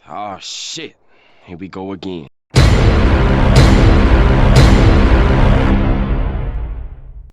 Oh shit, here we go again.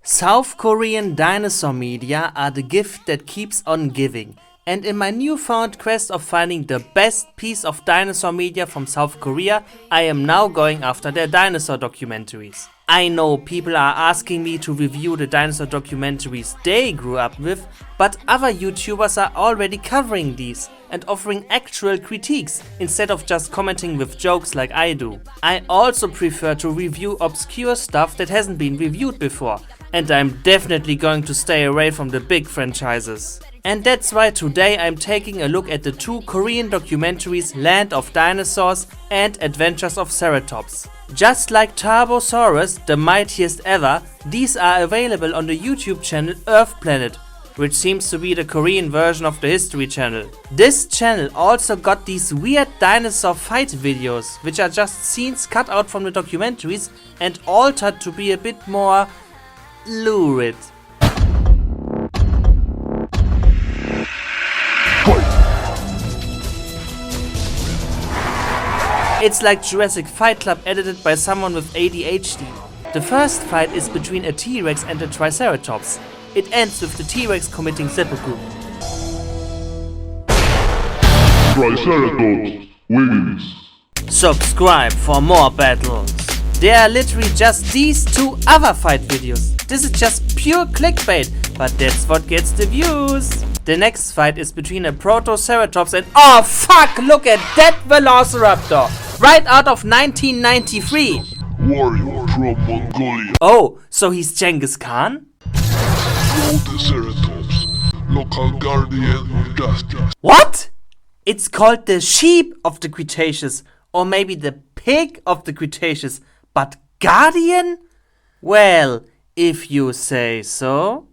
South Korean dinosaur media are the gift that keeps on giving, and in my newfound quest of finding the best piece of dinosaur media from South Korea, I am now going after their dinosaur documentaries. I know people are asking me to review the dinosaur documentaries they grew up with, but other YouTubers are already covering these and offering actual critiques instead of just commenting with jokes like I do. I also prefer to review obscure stuff that hasn't been reviewed before, and I'm definitely going to stay away from the big franchises. And that's why today I'm taking a look at the two Korean documentaries Land of Dinosaurs and Adventures of Ceratops. Just like Turbosaurus, the mightiest ever, these are available on the YouTube channel Earth Planet, which seems to be the Korean version of the History Channel. This channel also got these weird dinosaur fight videos, which are just scenes cut out from the documentaries and altered to be a bit more lurid. It's like Jurassic Fight Club edited by someone with ADHD. The first fight is between a T-Rex and a Triceratops. It ends with the T-Rex committing seppuku. Triceratops wins. Subscribe for more battles. There are literally just these two other fight videos. This is just pure clickbait, but that's what gets the views. The next fight is between a Protoceratops and oh fuck, look at that Velociraptor! Right out of 1993! Warrior from Mongolia. Oh, so he's Genghis Khan? Protoceratops, local guardian of justice. What? It's called the sheep of the Cretaceous, or maybe the pig of the Cretaceous, but guardian? Well, if you say so.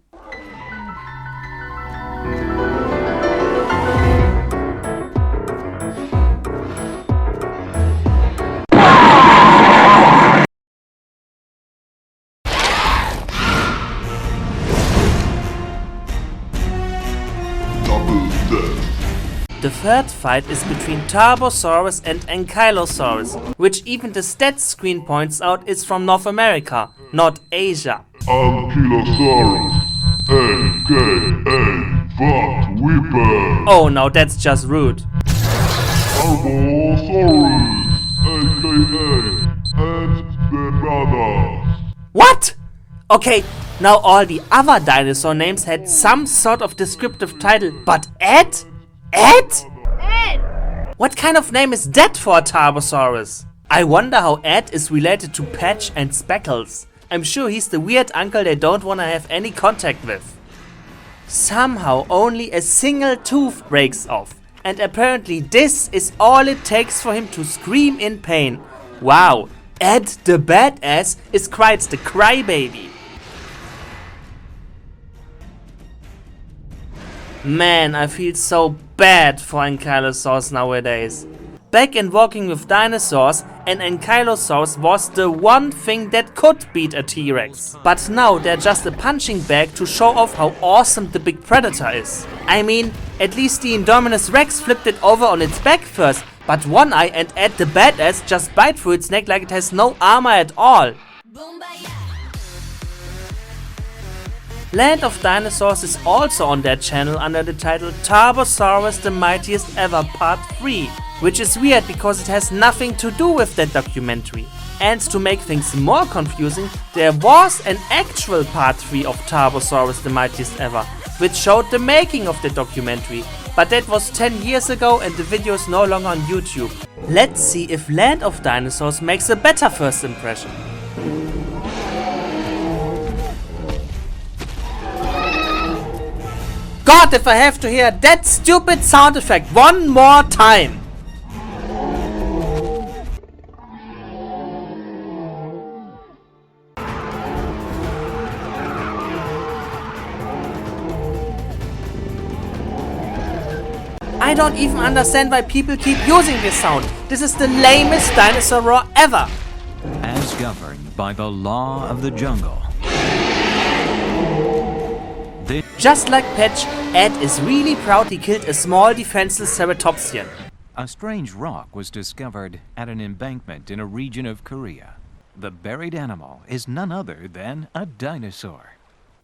The third fight is between Turbosaurus and Ankylosaurus, which even the stats screen points out is from North America, not Asia. Ankylosaurus, aka Fat Weeper. Oh, now that's just rude. Turbosaurus, aka Ed the Brothers. What? Okay, now all the other dinosaur names had some sort of descriptive title, but Ed? Ed? What kind of name is that for a Turbosaurus? I wonder how Ed is related to Patch and Speckles. I'm sure he's the weird uncle they don't wanna have any contact with. Somehow only a single tooth breaks off, and apparently this is all it takes for him to scream in pain. Wow, Ed the badass is quite the crybaby. Man, I feel so bad for Ankylosaurus nowadays. Back in Walking with Dinosaurs, an Ankylosaurus was the one thing that could beat a T-Rex. But now they're just a punching bag to show off how awesome the big predator is. I mean, at least the Indominus Rex flipped it over on its back first, but One Eye and Ed the Badass just bite through its neck like it has no armor at all. Land of Dinosaurs is also on their channel under the title Turbosaurus the Mightiest Ever Part 3, which is weird because it has nothing to do with that documentary. And to make things more confusing, there was an actual Part 3 of Turbosaurus the Mightiest Ever, which showed the making of the documentary, but that was 10 years ago and the video is no longer on YouTube. Let's see if Land of Dinosaurs makes a better first impression. God, if I have to hear that stupid sound effect one more time! I don't even understand why people keep using this sound. This is the lamest dinosaur roar ever. As governed by the law of the jungle. Just like Patch, Ed is really proud he killed a small defenseless ceratopsian. A strange rock was discovered at an embankment in a region of Korea. The buried animal is none other than a dinosaur.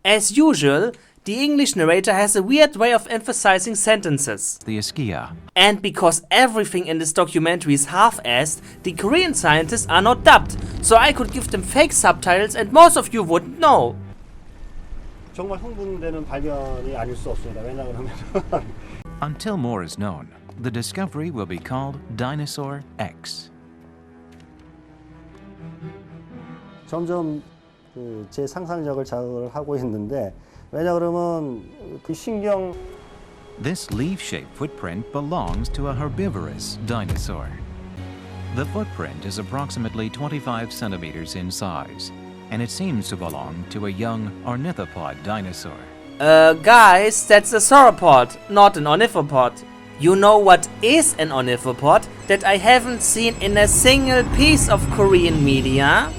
As usual, the English narrator has a weird way of emphasizing sentences. The Ischia. And because everything in this documentary is half-assed, the Korean scientists are not dubbed, so I could give them fake subtitles and most of you wouldn't know. 정말 흥분되는 발견이 아닐 수 없습니다. 왜냐 그러면 Until more is known, the discovery will be called Dinosaur X. 점점 제 상상력을 자극을 하고 있는데 왜냐 그러면 그 신경 This leaf-shaped footprint belongs to a herbivorous dinosaur. The footprint is approximately 25 centimeters in size, and it seems to belong to a young ornithopod dinosaur. Guys, that's a sauropod, not an ornithopod. You know what is an ornithopod that I haven't seen in a single piece of Korean media?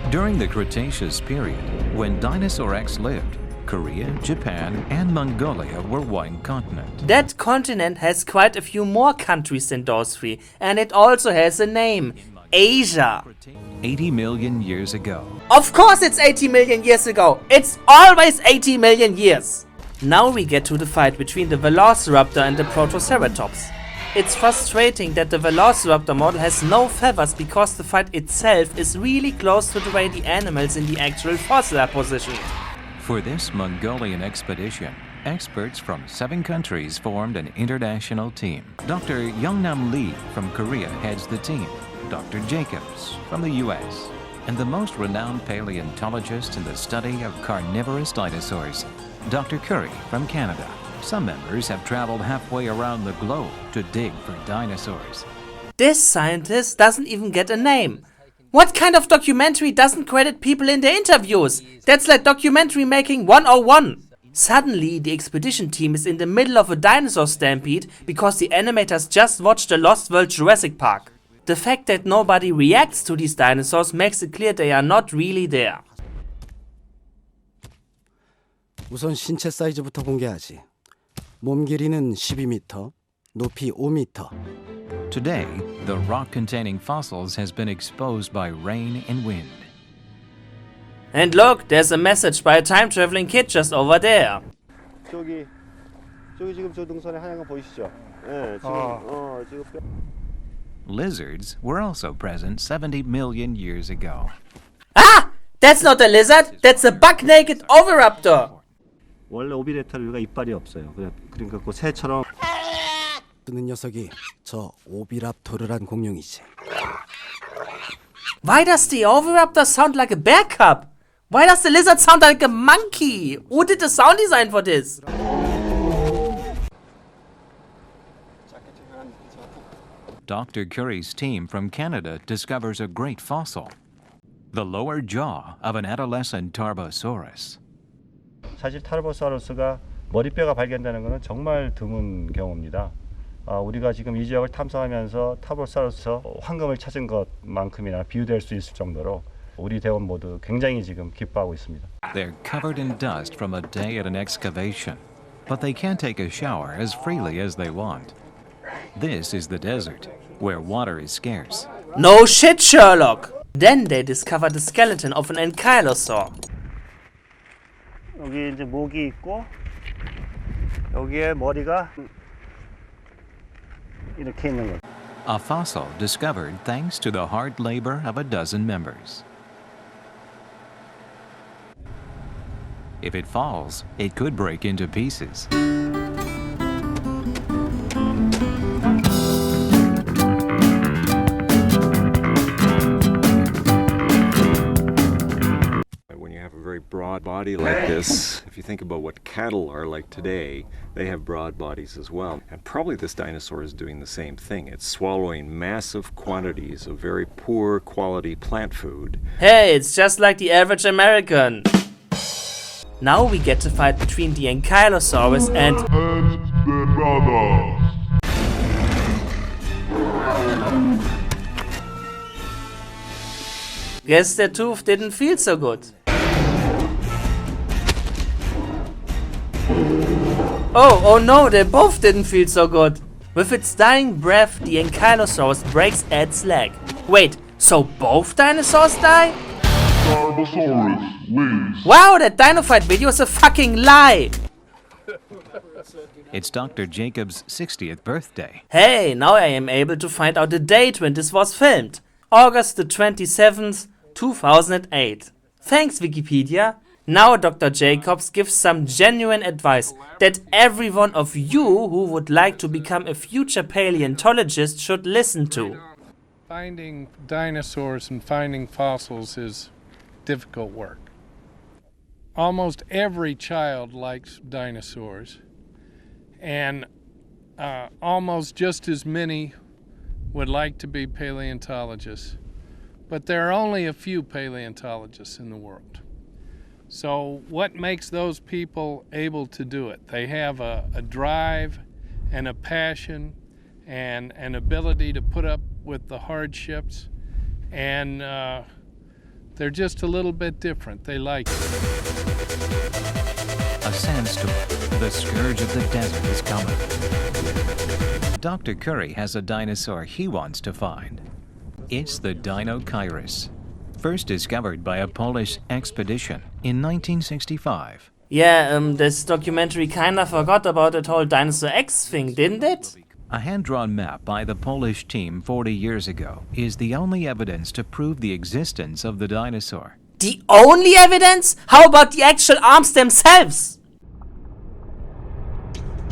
During the Cretaceous period, when Dinosaur X lived, Korea, Japan, and Mongolia were one continent. That continent has quite a few more countries than those three, and it also has a name, Asia. 80 million years ago. Of course it's 80 million years ago! It's always 80 million years! Now we get to the fight between the Velociraptor and the Protoceratops. It's frustrating that the Velociraptor model has no feathers because the fight itself is really close to the way the animals in the actual fossil are positioned. For this Mongolian expedition, experts from 7 countries formed an international team. Dr. Youngnam Lee from Korea heads the team, Dr. Jacobs from the US, and the most renowned paleontologist in the study of carnivorous dinosaurs, Dr. Curry from Canada. Some members have traveled halfway around the globe to dig for dinosaurs. This scientist doesn't even get a name. What kind of documentary doesn't credit people in their interviews? That's like documentary making 101. Suddenly, the expedition team is in the middle of a dinosaur stampede because the animators just watched the Lost World Jurassic Park. The fact that nobody reacts to these dinosaurs makes it clear they are not really there. 우선 신체 사이즈부터 공개하지. 몸 길이는 12m, 높이 5m. Today, the rock-containing fossils has been exposed by rain and wind. And look, there's a message by a time-traveling kid just over there. 저기 지금 저 등선에 하얀 거 보이시죠? 예, 지금 지금 Lizards were also present 70 million years ago. Ah! That's not a lizard, that's a buck-naked oviraptor! 원래 오비레타류가 이빨이 없어요. 그러니까 그 새처럼 쓰는 녀석이 저 오비랍토르란 공룡이지. Why does the oviraptor sound like a bear cub? Why does the lizard sound like a monkey? Who did the sound design for this? Dr. Curry's team from Canada discovers a great fossil, the lower jaw of an adolescent Tarbosaurus. 사실 타르보사우루스가 머리뼈가 발견되는 것은 정말 드문 경우입니다. 우리가 지금 이 지역을 탐사하면서 타르보사우루스 황금을 찾은 것만큼이나 비유될 수 있을 정도로 우리 대원 모두 굉장히 지금 기뻐하고 있습니다. They're covered in dust from a day at an excavation, but they can take a shower as freely as they want. This is the desert, where water is scarce. No shit, Sherlock! Then they discover the skeleton of an ankylosaur. 여기 이제 목이 있고 여기에 머리가 이렇게 있는 거예요. A fossil discovered thanks to the hard labor of a dozen members. If it falls, it could break into pieces. When you have a very broad body like this, if you think about what cattle are like today, they have broad bodies as well. And probably this dinosaur is doing the same thing. It's swallowing massive quantities of very poor quality plant food. Hey, it's just like the average American. Now we get to fight between the Ankylosaurus and the brothers. guess their tooth didn't feel so good. Oh no, they both didn't feel so good. With its dying breath, the Ankylosaurus breaks Ed's leg. Wait, so both dinosaurs die? Tarbosaurus lives. Wow, that dino fight video is a fucking lie! It's Dr. Jacobs' 60th birthday. Hey, now I am able to find out the date when this was filmed. August the 27th, 2008. Thanks, Wikipedia. Now Dr. Jacobs gives some genuine advice that every one of you who would like to become a future paleontologist should listen to. Finding dinosaurs and finding fossils is difficult work. Almost every child likes dinosaurs, and almost just as many would like to be paleontologists, but there are only a few paleontologists in the world. So what makes those people able to do it? They have a drive and a passion and an ability to put up with the hardships, and they're just a little bit different. They like it. A sandstorm, the scourge of the desert, is coming. Dr. Curry has a dinosaur he wants to find. It's the Dinosaurs, first discovered by a Polish expedition in 1965. Yeah, this documentary kinda forgot about that whole Dinosaur X thing, didn't it? A hand-drawn map by the Polish team 40 years ago is the only evidence to prove the existence of the dinosaur. The only evidence? How about the actual arms themselves?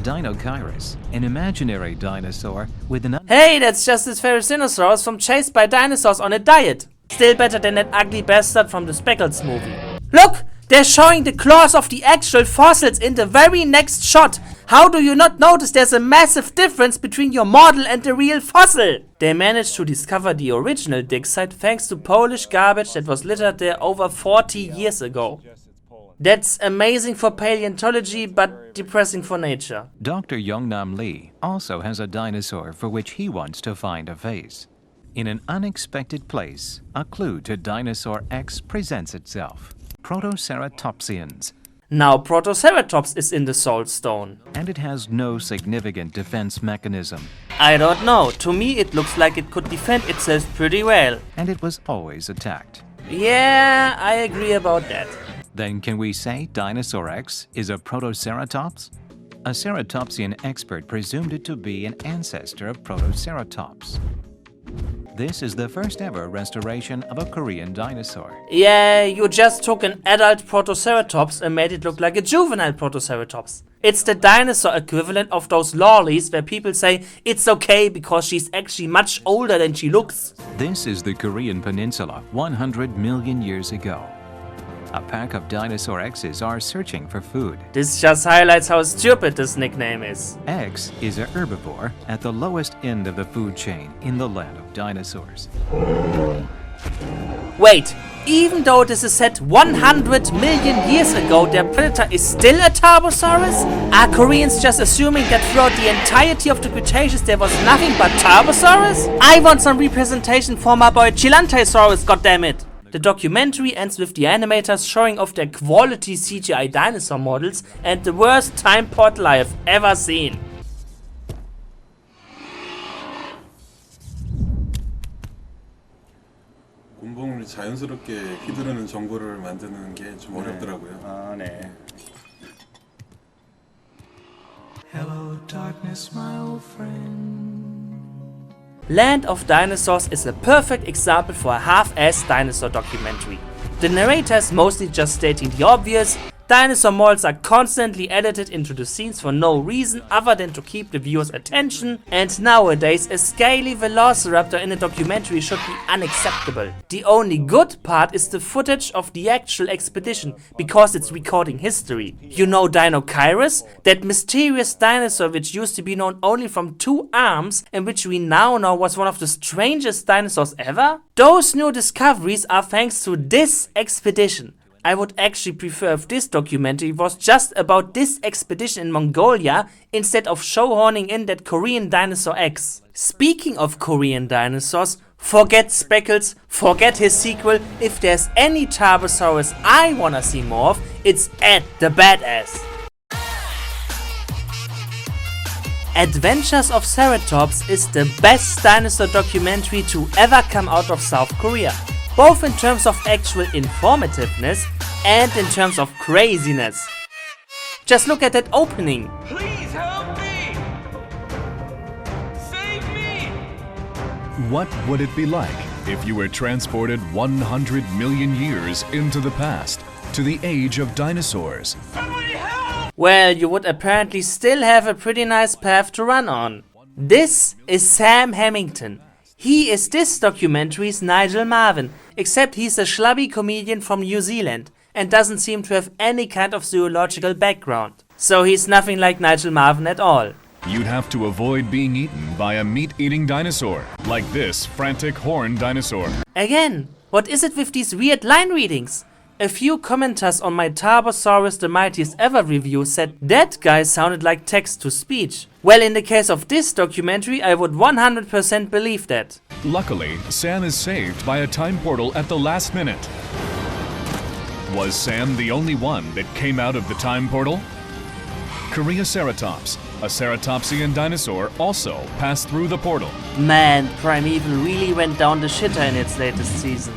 Dinosaurs, an imaginary dinosaur with an Hey, that's just this Koreaceratops from Chased by Dinosaurs on a diet. Still better than that ugly bastard from the Speckles movie. Look! They're showing the claws of the actual fossils in the very next shot. How do you not notice there's a massive difference between your model and the real fossil? They managed to discover the original dig site thanks to Polish garbage that was littered there over 40 years ago. That's amazing for paleontology, but depressing for nature. Dr. Yongnam Lee also has a dinosaur for which he wants to find a face. In an unexpected place, a clue to Dinosaur X presents itself. Protoceratopsians. Now Protoceratops is in the Salt Stone. And it has no significant defense mechanism. I don't know, to me it looks like it could defend itself pretty well. And it was always attacked. Yeah, I agree about that. Then can we say Dinosaur X is a Protoceratops? A ceratopsian expert presumed it to be an ancestor of Protoceratops. This is the first ever restoration of a Korean dinosaur. Yeah, you just took an adult Protoceratops and made it look like a juvenile Protoceratops. It's the dinosaur equivalent of those lollies where people say it's okay because she's actually much older than she looks. This is the Korean peninsula 100 million years ago. A pack of Dinosaur X's are searching for food. This just highlights how stupid this nickname is. X is a herbivore at the lowest end of the food chain in the land of dinosaurs. Wait, even though this is set 100 million years ago, their predator is still a Tarbosaurus? Are Koreans just assuming that throughout the entirety of the Cretaceous there was nothing but Tarbosaurus? I want some representation for my boy Chilantasaurus, goddammit! The documentary ends with the animators showing off their quality CGI dinosaur models and the worst time portal I have ever seen. 곤봉을 자연스럽게 휘두르는 정보를 만드는 게 좀 어렵더라고요. 아, 네. Hello, darkness, my old friend. Land of Dinosaurs is a perfect example for a half-assed dinosaur documentary. The narrator is mostly just stating the obvious. Dinosaur models are constantly edited into the scenes for no reason other than to keep the viewer's attention, and nowadays a scaly velociraptor in a documentary should be unacceptable. The only good part is the footage of the actual expedition, because it's recording history. You know Dinosaurs? That mysterious dinosaur which used to be known only from 2 arms and which we now know was one of the strangest dinosaurs ever? Those new discoveries are thanks to this expedition. I would actually prefer if this documentary was just about this expedition in Mongolia instead of shoehorning in that Korean Dinosaur X. Speaking of Korean dinosaurs, forget Speckles, forget his sequel. If there's any Tarbosaurus I wanna see more of, it's Ed the Badass. Adventures of Ceratops is the best dinosaur documentary to ever come out of South Korea, both in terms of actual informativeness and in terms of craziness. Just look at that opening. Please help me! Save me! What would it be like if you were transported 100 million years into the past, to the age of dinosaurs? Somebody help! Well, you would apparently still have a pretty nice path to run on. This is Sam Hamilton. He is this documentary's Nigel Marven, except he's a schlubby comedian from New Zealand and doesn't seem to have any kind of zoological background. So he's nothing like Nigel Marven at all. You'd have to avoid being eaten by a meat-eating dinosaur, like this frantic horned dinosaur. Again, what is it with these weird line readings? A few commenters on my Tarbosaurus the Mightiest Ever review said that guy sounded like text-to-speech. Well, in the case of this documentary, I would 100% believe that. Luckily, Sam is saved by a time portal at the last minute. Was Sam the only one that came out of the time portal? Koreaceratops, a ceratopsian dinosaur, also passed through the portal. Man, Primeval really went down the shitter in its latest season.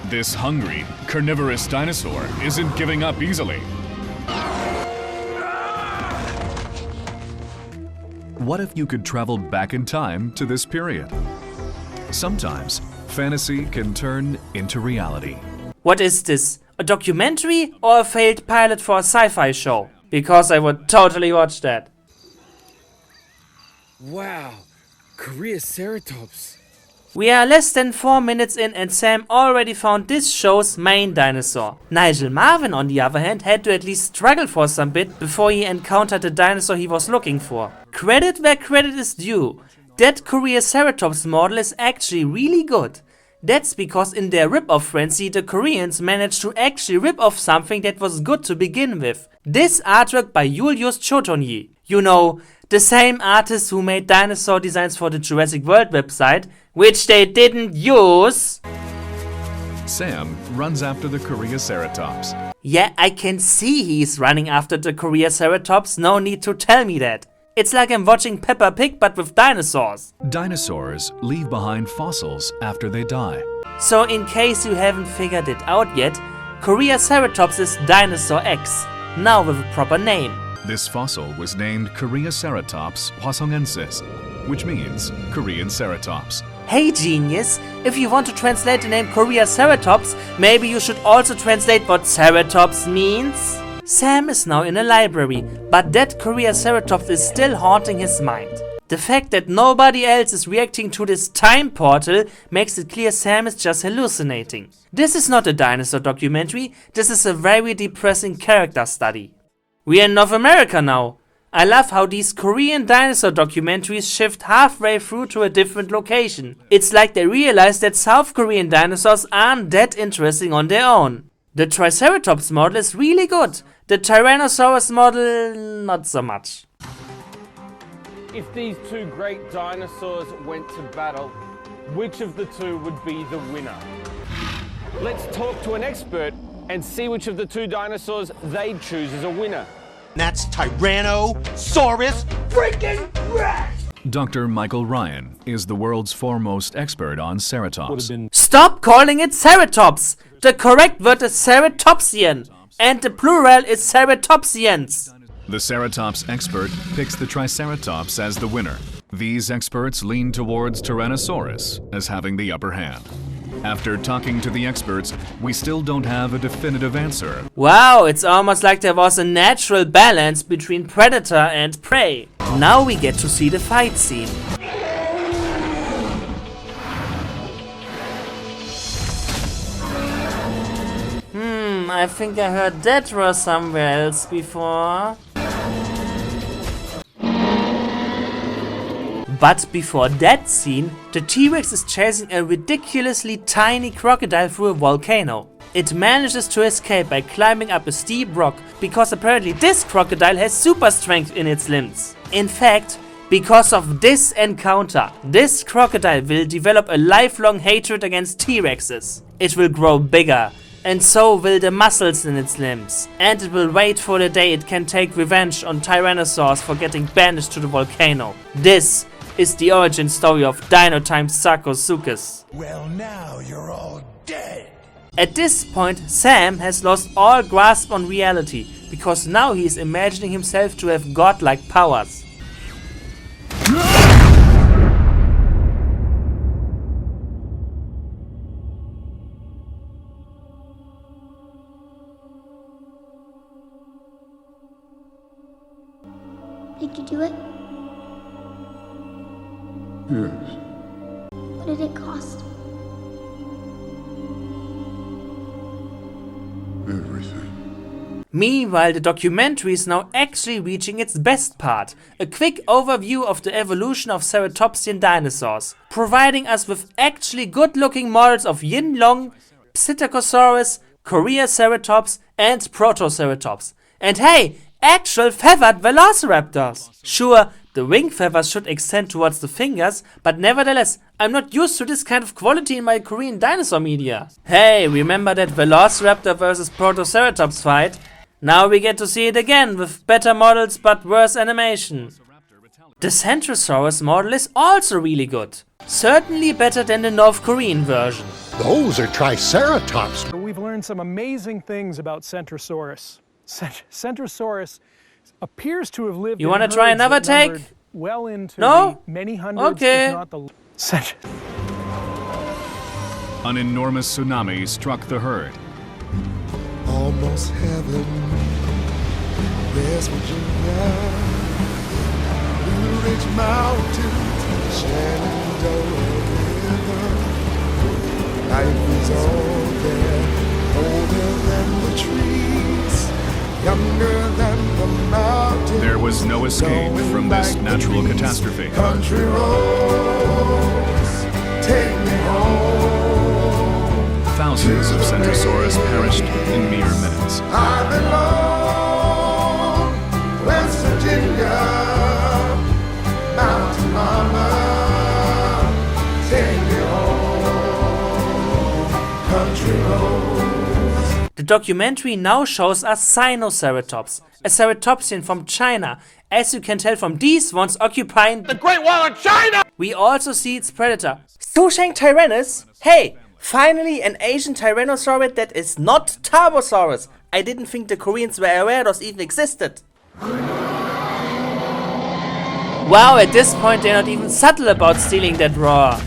This hungry, carnivorous dinosaur isn't giving up easily. What if you could travel back in time to this period? Sometimes, fantasy can turn into reality. What is this? A documentary or a failed pilot for a sci-fi show? Because I would totally watch that. Wow, Koreaceratops. We are less than 4 minutes in and Sam already found this show's main dinosaur. Nigel Marven, on the other hand, had to at least struggle for some bit before he encountered the dinosaur he was looking for. Credit where credit is due. That Koreaceratops model is actually really good. That's because in their rip-off frenzy, the Koreans managed to actually rip off something that was good to begin with. This artwork by Julius Chotonyi. You know, the same artist who made dinosaur designs for the Jurassic World website, which they didn't use. Sam runs after the Koreaceratops. Yeah, I can see he's running after the Koreaceratops, no need to tell me that. It's like I'm watching Peppa Pig but with dinosaurs. Dinosaurs leave behind fossils after they die. So in case you haven't figured it out yet, Koreaceratops is Dinosaur X, now with a proper name. This fossil was named Koreaceratops hwasongensis, which means Korean ceratops. Hey genius, if you want to translate the name Koreaceratops, maybe you should also translate what Ceratops means? Sam is now in a library, but that Koreaceratops is still haunting his mind. The fact that nobody else is reacting to this time portal makes it clear Sam is just hallucinating. This is not a dinosaur documentary, this is a very depressing character study. We are in North America now. I love how these Korean dinosaur documentaries shift halfway through to a different location. It's like they realize that South Korean dinosaurs aren't that interesting on their own. The Triceratops model is really good. The Tyrannosaurus model, not so much. If these two great dinosaurs went to battle, which of the two would be the winner? Let's talk to an expert and see which of the two dinosaurs they'd choose as a winner. That's Tyrannosaurus freaking Rex! Dr. Michael Ryan is the world's foremost expert on ceratops. Stop calling it Ceratops! The correct word is Ceratopsian, and the plural is Ceratopsians. The ceratops expert picks the Triceratops as the winner. These experts lean towards Tyrannosaurus as having the upper hand. After talking to the experts, we still don't have a definitive answer. Wow, it's almost like there was a natural balance between predator and prey. Now we get to see the fight scene. I think I heard that roar somewhere else before. But before that scene, the T-Rex is chasing a ridiculously tiny crocodile through a volcano. It manages to escape by climbing up a steep rock because apparently this crocodile has super strength in its limbs. In fact, because of this encounter, this crocodile will develop a lifelong hatred against T-Rexes. It will grow bigger, And so will the muscles in its limbs. And it will wait for the day it can take revenge on Tyrannosaurs for getting banished to the volcano. This is the origin story of Dino Times Sarcosuchus. Well, now you're all dead. At this point, Sam has lost all grasp on reality, because now he is imagining himself to have godlike powers. Did you do it? Yes. What did it cost? Everything. Meanwhile, the documentary is now actually reaching its best part, a quick overview of the evolution of ceratopsian dinosaurs, providing us with actually good-looking models of Yinlong, Psittacosaurus, Koreaceratops and Protoceratops. And hey, actual feathered velociraptors! Sure, the wing feathers should extend towards the fingers, but nevertheless, I'm not used to this kind of quality in my Korean dinosaur media. Hey, remember that Velociraptor vs Protoceratops fight? Now we get to see it again with better models but worse animation. The Centrosaurus model is also really good. Certainly better than the North Korean version. Those are Triceratops. We've learned some amazing things about Centrosaurus. Centrosaurus appears to have lived. You want to try another take? Well into no? Many hundreds, okay. If not the An enormous tsunami struck the herd. Almost heaven, West Virginia, Blue Ridge Mountains, Shenandoah River. Life is all there, older than the trees, younger than the mountains. There was no escape from this natural catastrophe. Country roads, take me home. Thousands of Centrosaurus perished in mere minutes. I belong, West Virginia, Mountain Mama, take me home, country roads. The documentary now shows us Sinoceratops, a ceratopsian from China, as you can tell from these ones occupying the Great Wall of China! We also see its predator, Susheng tyrannus. Hey! Finally, an Asian Tyrannosaurid that is not Tarbosaurus. I didn't think the Koreans were aware those even existed. Wow, at this point they're not even subtle about stealing that roar.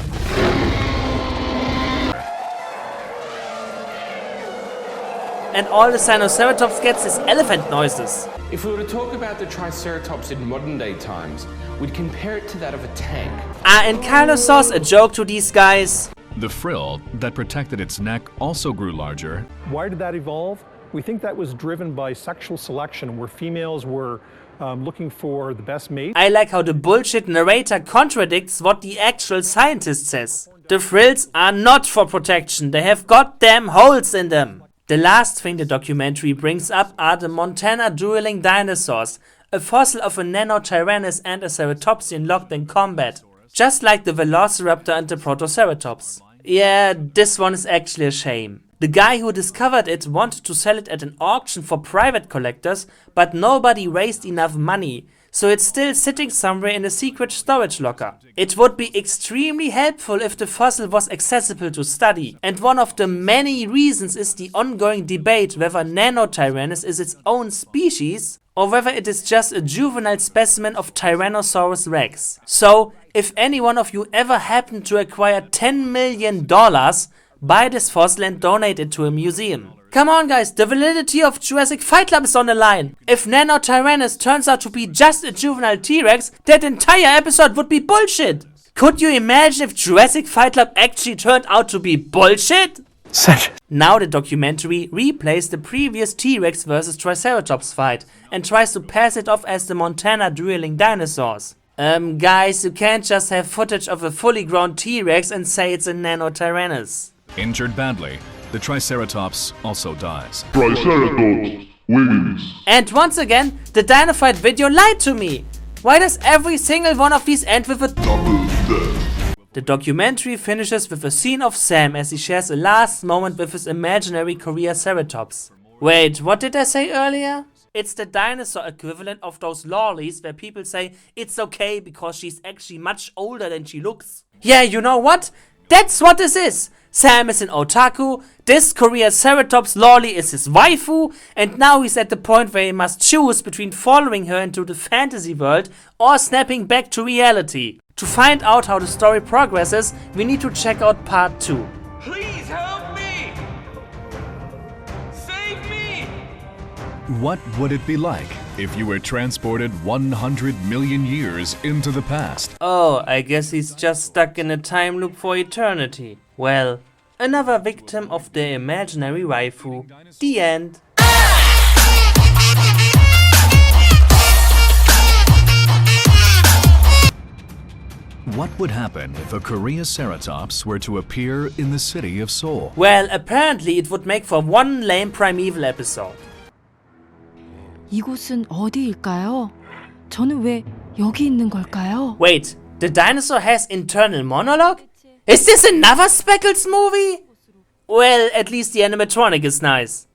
And all the Sinoceratops gets is elephant noises. If we were to talk about the Triceratops in modern day times, we'd compare it to that of a tank. And Carnosaurus a joke to these guys. The frill that protected its neck also grew larger. Why did that evolve? We think that was driven by sexual selection, where females were looking for the best mate. I like how the bullshit narrator contradicts what the actual scientist says. The frills are not for protection, they have goddamn holes in them. The last thing the documentary brings up are the Montana dueling dinosaurs, a fossil of a Nanotyrannus and a ceratopsian locked in combat, just like the Velociraptor and the Protoceratops. Yeah, this one is actually a shame. The guy who discovered it wanted to sell it at an auction for private collectors, but nobody raised enough money, so it's still sitting somewhere in a secret storage locker. It would be extremely helpful if the fossil was accessible to study, and one of the many reasons is the ongoing debate whether Nanotyrannus is its own species, or whether it is just a juvenile specimen of Tyrannosaurus rex. So, if any one of you ever happened to acquire $10 million, buy this fossil and donate it to a museum. Come on guys, the validity of Jurassic Fight Club is on the line. If Nanotyrannus turns out to be just a juvenile T-Rex, that entire episode would be bullshit. Could you imagine if Jurassic Fight Club actually turned out to be bullshit? Now the documentary replays the previous T-Rex vs Triceratops fight and tries to pass it off as the Montana dueling dinosaurs. Guys, you can't just have footage of a fully grown T-Rex and say it's a Nanotyrannus. Injured badly, the Triceratops also dies. Triceratops wins. And once again, the Dino Fight video lied to me. Why does every single one of these end with a double death? The documentary finishes with a scene of Sam as he shares a last moment with his imaginary Koreaceratops. Wait, what did I say earlier? It's the dinosaur equivalent of those lollies where people say it's okay because she's actually much older than she looks. Yeah, you know what? That's what this is! Sam is an otaku, this Koreaceratops lolly is his waifu, and now he's at the point where he must choose between following her into the fantasy world or snapping back to reality. To find out how the story progresses, we need to check out part 2. Please help me! Save me! What would it be like if you were transported 100 million years into the past? Oh, I guess he's just stuck in a time loop for eternity. Well, another victim of the imaginary waifu. The end. What would happen if a Koreaceratops were to appear in the city of Seoul? Well, apparently it would make for one lame primeval episode. 이곳은 어디일까요? 저는 왜 여기 있는 걸까요? Wait, the dinosaur has internal monologue? Is this another Speckles movie? Well, at least the animatronic is nice.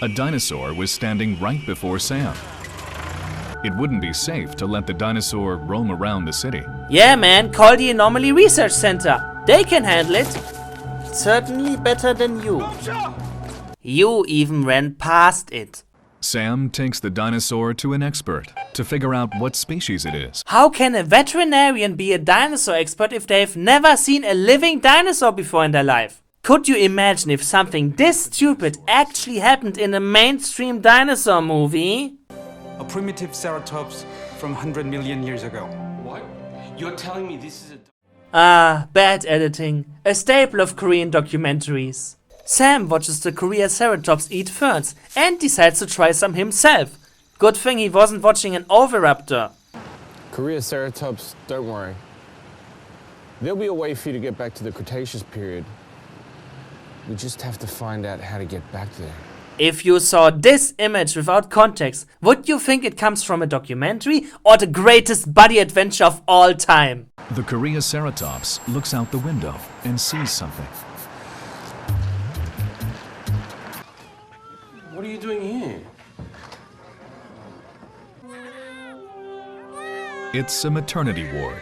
A dinosaur was standing right before Sam. It wouldn't be safe to let the dinosaur roam around the city. Yeah man, call the Anomaly Research Center. They can handle it. Certainly better than you. You even ran past it. Sam takes the dinosaur to an expert to figure out what species it is. How can a veterinarian be a dinosaur expert if they've never seen a living dinosaur before in their life? Could you imagine if something this stupid actually happened in a mainstream dinosaur movie? A primitive Ceratops from 100 million years ago. What? You're telling me this is a... Ah, bad editing. A staple of Korean documentaries. Sam watches the Koreaceratops eat ferns and decides to try some himself. Good thing he wasn't watching an Oviraptor. Koreaceratops, don't worry. There'll be a way for you to get back to the Cretaceous period. We just have to find out how to get back there. If you saw this image without context, would you think it comes from a documentary or the greatest buddy adventure of all time? The Koreaceratops looks out the window and sees something. What are you doing here? It's a maternity ward.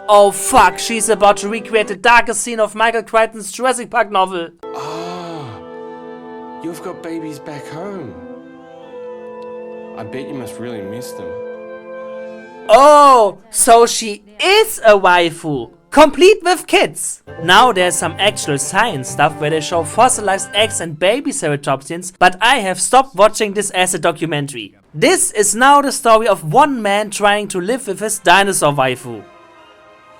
Oh fuck, she's about to recreate the darkest scene of Michael Crichton's Jurassic Park novel. Oh, you've got babies back home. I bet you must really miss them. Oh, so she is a waifu. Complete with kids! Now there's some actual science stuff where they show fossilized eggs and baby ceratopsians, but I have stopped watching this as a documentary. This is now the story of one man trying to live with his dinosaur waifu.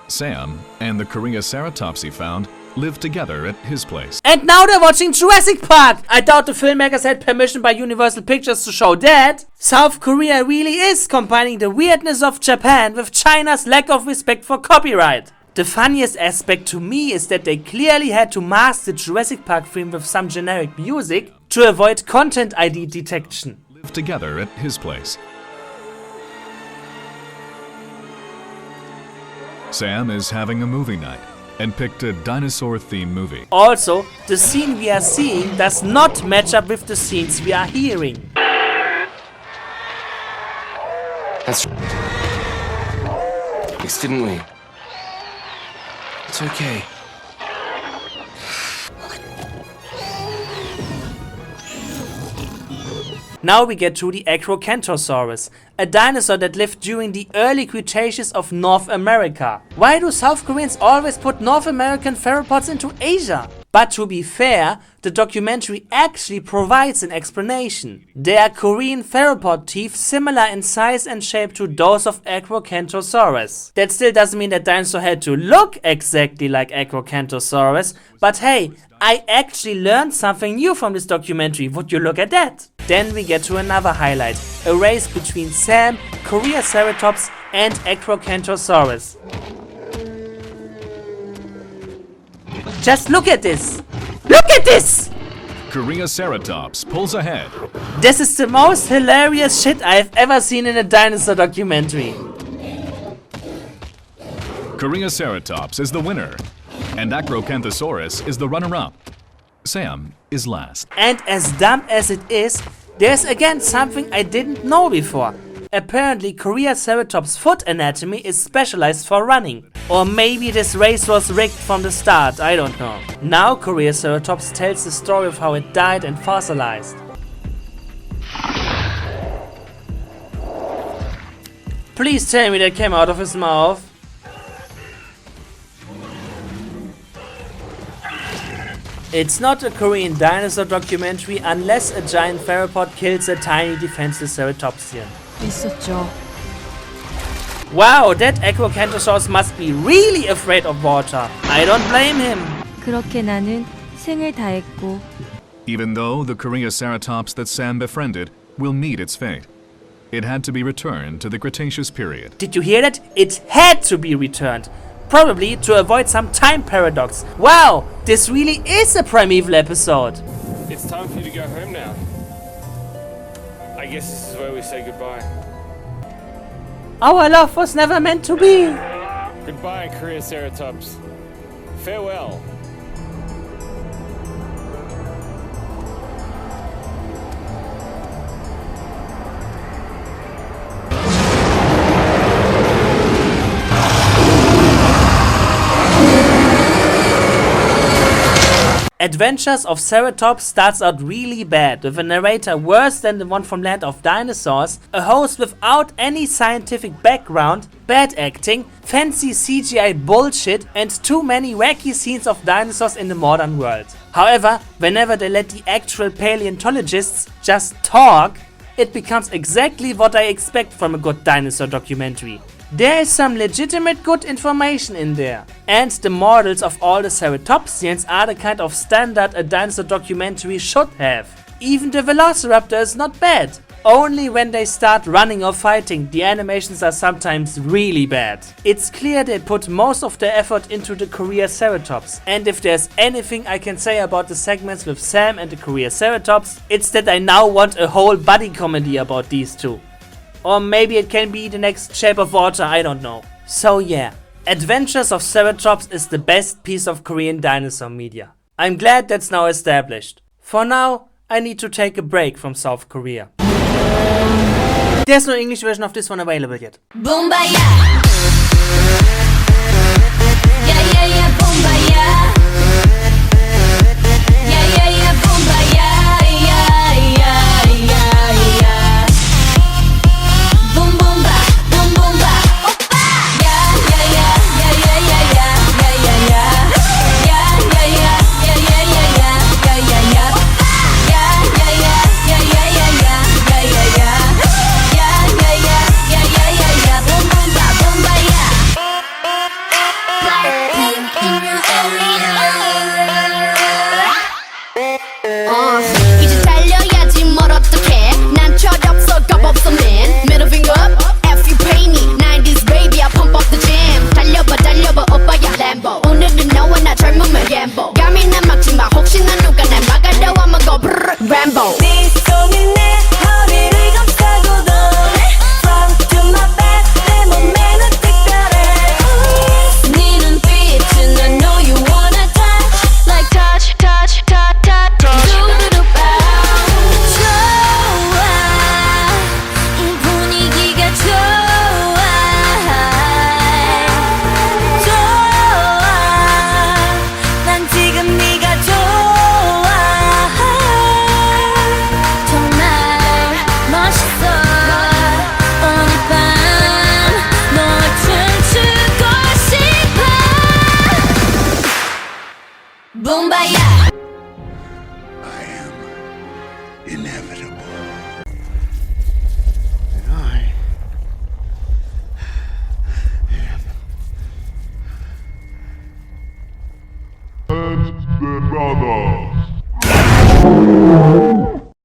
Sam and the Koreaceratops he found live together at his place. And now they're watching Jurassic Park! I doubt the filmmakers had permission by Universal Pictures to show that. South Korea really is combining the weirdness of Japan with China's lack of respect for copyright. The funniest aspect to me is that they clearly had to mask the Jurassic Park theme with some generic music to avoid content ID detection. Live together at his place. Sam is having a movie night and picked a dinosaur-themed movie. Also, the scene we are seeing does not match up with the scenes we are hearing. That's... didn't we? It's okay. Now we get to the Acrocanthosaurus, a dinosaur that lived during the early Cretaceous of North America. Why do South Koreans always put North American theropods into Asia? But to be fair, the documentary actually provides an explanation. They are Korean theropod teeth similar in size and shape to those of Acrocanthosaurus. That still doesn't mean that dinosaur had to look exactly like Acrocanthosaurus, but hey, I actually learned something new from this documentary, would you look at that? Then we get to another highlight, a race between Sam, Koreaceratops and Acrocanthosaurus. Just look at this! Look at this! Koreaceratops pulls ahead. This is the most hilarious shit I've ever seen in a dinosaur documentary. Koreaceratops is the winner, and Acrocanthosaurus is the runner-up. Sam is last. And as dumb as it is, there's again something I didn't know before. Apparently Koreaceratops' foot anatomy is specialized for running. Or maybe this race was rigged from the start, I don't know. Now Koreaceratops tells the story of how it died and fossilized. Please tell me that came out of his mouth. It's not a Korean dinosaur documentary unless a giant theropod kills a tiny defenseless ceratopsian. 있었죠. Wow, that Acrocanthosaurus must be really afraid of water. I don't blame him. 그렇게 나는 생을 다했고. Even though the Koreaceratops that Sam befriended will meet its fate, it had to be returned to the Cretaceous period. Did you hear that? It had to be returned. Probably to avoid some time paradox. Wow, this really is a primeval episode. It's time for you to go home now. I guess this is where we say goodbye. Our love was never meant to be. Goodbye, Koreaceratops. Farewell. Adventures of Ceratops starts out really bad, with a narrator worse than the one from Land of Dinosaurs, a host without any scientific background, bad acting, fancy CGI bullshit, and too many wacky scenes of dinosaurs in the modern world. However, whenever they let the actual paleontologists just talk, it becomes exactly what I expect from a good dinosaur documentary. There is some legitimate good information in there. And the models of all the ceratopsians are the kind of standard a dinosaur documentary should have. Even the velociraptor is not bad. Only when they start running or fighting, the animations are sometimes really bad. It's clear they put most of their effort into the Koreaceratops. And if there's anything I can say about the segments with Sam and the Koreaceratops, it's that I now want a whole buddy comedy about these two. Or maybe it can be the next Shape of Water, I don't know. So yeah, Adventures of Ceratops is the best piece of Korean dinosaur media. I'm glad that's now established. For now, I need to take a break from South Korea. There's no English version of this one available yet. Boombayah. Yeah, yeah, yeah, boombayah. Yeah, yeah, yeah, boombayah. Yeah, yeah, yeah, yeah. Boom, boom, ba, boom, boom, ba. Oppa. Yeah, yeah, yeah, yeah, yeah, yeah, yeah, yeah, yeah. Yeah, yeah, yeah, yeah, yeah, yeah, yeah, yeah, yeah. Oppa. Yeah, yeah, yeah, yeah, yeah, yeah, yeah, yeah, yeah, yeah. Yeah, yeah, yeah, yeah, yeah, yeah, yeah. Boom, boom, ba, boombayah. Blackpink in your area. 이제 달려야지 뭘 어떡해 난 철없어 겁없어 man Middle finger up if you pay me 90s baby I pump up the jam 달려봐 달려봐 오빠야 Lambo 오늘은 너와 나 젊음을 gamble 감히나 막지마 혹시나 누가 날 막아도 I'ma go brrr Rambo 네 손이 내 허리를 감싸고도 Front to my back 내 몸매는 특별해 네 눈빛은 I know you wanna touch Like touch touch touch touch 두루루빠 좋아 이 분위기가 좋아 좋아 난 지금 네가 좋아 정말 멋있어 오늘 밤 너와 춤추고 싶어 붐바야 Inevitable. And the brothers.